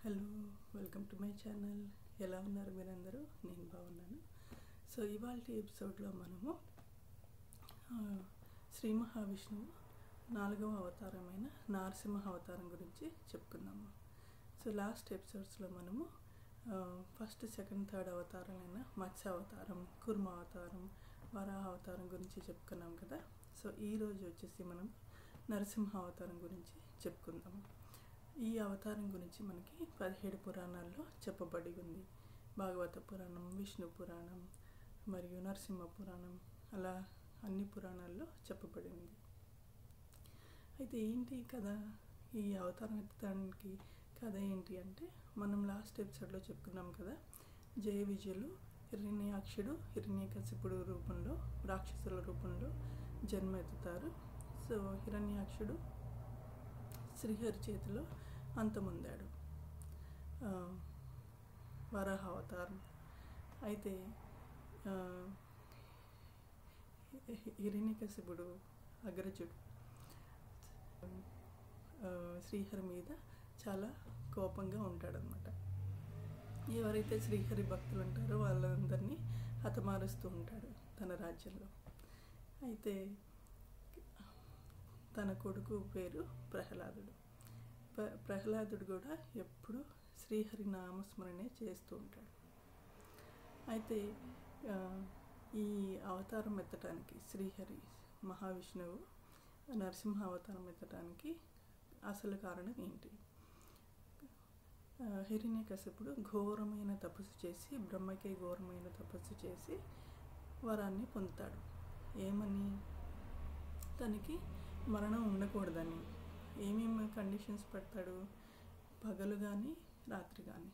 Hello, welcome to my channel. ఎలా ఉన్నారు మీరందరూ? నేను బాగున్నాను. సో ఇవాళ ఎపిసోడ్లో మనము శ్రీ మహావిష్ణువు 4వ అవతారమైన నారసింహ అవతారం గురించి చెప్పుకుందాము. సో లాస్ట్ ఎపిసోడ్స్లో మనము ఫస్ట్, సెకండ్, థర్డ్ అవతారాలైన మత్స్య అవతారం, కుర్మ అవతారం, వరాహ అవతారం గురించి చెప్పుకున్నాం కదా. సో ఈరోజు వచ్చేసి మనం నరసింహ అవతారం గురించి చెప్పుకుందాము. ఈ అవతారం గురించి మనకి 17 పురాణాల్లో చెప్పబడి ఉంది. భాగవత పురాణం, విష్ణు పురాణం మరియు నరసింహ పురాణం, అలా అన్ని పురాణాల్లో చెప్పబడి ఉంది. అయితే ఏంటి కథ? ఈ అవతారం ఎత్తడానికి కథ ఏంటి అంటే, మనం లాస్ట్ ఎపిసోడ్లో చెప్పుకున్నాం కదా, జయ విజయులు హిరణ్యాక్షుడు హిరణ్యకశిపుడు రూపంలో, రాక్షసుల రూపంలో జన్మ ఎత్తుతారు. సో హిరణ్యాక్షుడు శ్రీహరి చేతిలో అంతమొందాడు, వరాహ అవతారం. అయితే హిరణ్యకశిపుడు అగ్రజుడు శ్రీహరి మీద చాలా కోపంగా ఉంటాడనమాట. ఎవరైతే శ్రీహరి భక్తులు ఉంటారో వాళ్ళందరినీ హతమారుస్తూ ఉంటాడు తన రాజ్యంలో. అయితే తన కొడుకు పేరు ప్రహ్లాదుడు. ప్రహ్లాదుడు కూడా ఎప్పుడు శ్రీహరి నామస్మరణే చేస్తూ ఉంటాడు. అయితే ఈ అవతారం ఎత్తడానికి, శ్రీహరి మహావిష్ణువు నరసింహ అవతారం ఎత్తడానికి అసలు కారణం ఏంటి? హిరణ్యకశిపుడు ఘోరమైన తపస్సు చేసి, బ్రహ్మకే ఘోరమైన తపస్సు చేసి వరాన్ని పొందుతాడు. ఏమని? తనకి మరణం ఉండకూడదని. ఏమేమి కండిషన్స్ పెడతాడు? పగలు కానీ రాత్రి కానీ,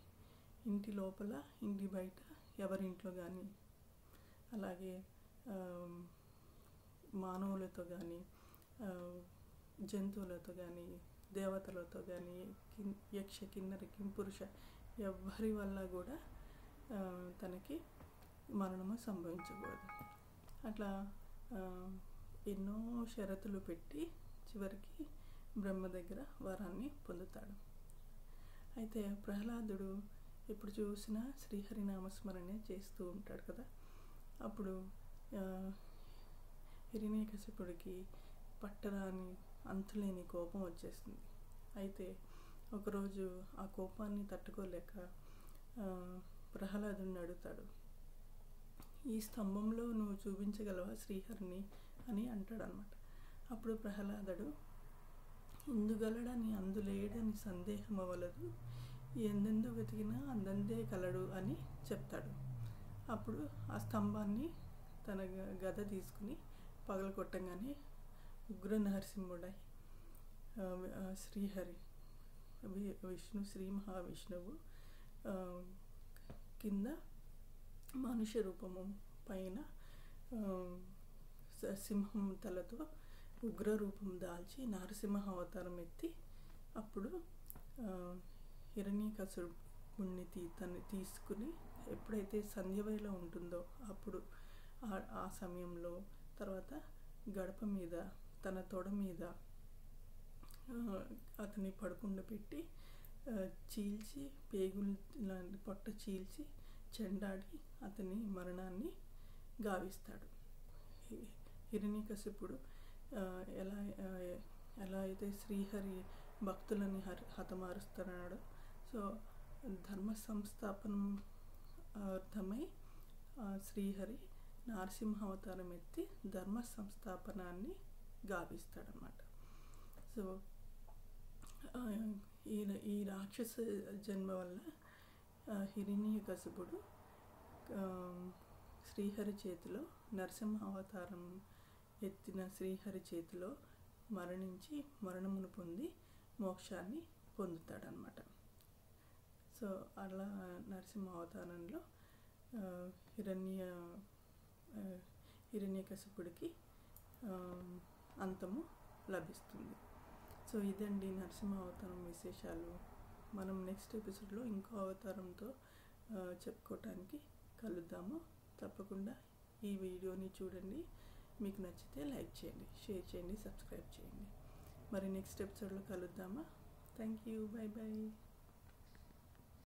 ఇంటి లోపల ఇంటి బయట ఎవరింట్లో కానీ, అలాగే మానవులతో కానీ, జంతువులతో కానీ, దేవతలతో కానీ, యక్ష కిన్నర కింపురుష ఎవరి వల్ల కూడా తనకి మరణము సంభవించకూడదు. అట్లా ఎన్నో షరతులు పెట్టి చివరికి బ్రహ్మ దగ్గర వరాన్ని పొందుతాడు. అయితే ప్రహ్లాదుడు ఎప్పుడు చూసినా శ్రీహరి నామస్మరణే చేస్తూ ఉంటాడు కదా. అప్పుడు హిరణ్యకశిపుడికి పట్టరాని అంతులేని కోపం వచ్చేస్తుంది. అయితే ఒకరోజు ఆ కోపాన్ని తట్టుకోలేక ప్రహ్లాదుడిని అడుగుతాడు, ఈ స్తంభంలో నువ్వు చూపించగలవా శ్రీహరిని అని అంటాడనమాట. అప్పుడు ప్రహ్లాదుడు, ఇందుగలడని అందులేడని సందేహం అవ్వలదు, ఎందెందు వెతికినా అందందే కలడు అని చెప్తాడు. అప్పుడు ఆ స్తంభాన్ని తన గద తీసుకుని పగలగొట్టంగానే ఉగ్ర నరసింహుడై శ్రీహరి శ్రీ మహావిష్ణువు కింద మనుష్య రూపము, పైన సింహం తలతో ఉగ్ర రూపం దాల్చి నరసింహ అవతారం ఎత్తి, అప్పుడు హిరణ్యకశిపుణ్ణి తీసుకుని ఎప్పుడైతే సంధ్యవేళ ఉంటుందో అప్పుడు ఆ సమయంలో, తర్వాత గడప మీద తన తొడ మీద అతన్ని పడుకుండబెట్టి చీల్చి, పేగులు పొట్ట చీల్చి చెండాడి అతని మరణాన్ని గావిస్తాడు. హిరణ్యకశిపుడు ఎలా అయితే శ్రీహరి భక్తులని హతమారుస్తున్నాడో, సో ధర్మ సంస్థాపనం అర్థమై శ్రీహరి నరసింహ అవతారం ఎత్తి ధర్మ సంస్థాపనాన్ని గావిస్తాడనమాట. సో ఈ రాక్షస జన్మ వల్ల హిరణ్యకశిపుడు శ్రీహరి చేతిలో, నరసింహ అవతారం ఎత్తిన శ్రీహరి చేతిలో మరణించి, మరణమును పొంది మోక్షాన్ని పొందుతాడనమాట. సో అలా నరసింహ అవతారంలో హిరణ్యకశిపుడికి అంతము లభిస్తుంది. సో ఇదండి నరసింహ అవతారం విశేషాలు. మనం నెక్స్ట్ ఎపిసోడ్లో ఇంకో అవతారంతో చెప్పుకోవటానికి కలుద్దాము. తప్పకుండా ఈ వీడియోని చూడండి. మీకు నచ్చితే లైక్ చేయండి, షేర్ చేయండి, సబ్స్క్రైబ్ చేయండి. మరి నెక్స్ట్ ఎపిసోడ్లో కలుద్దామా? Thank you. Bye bye.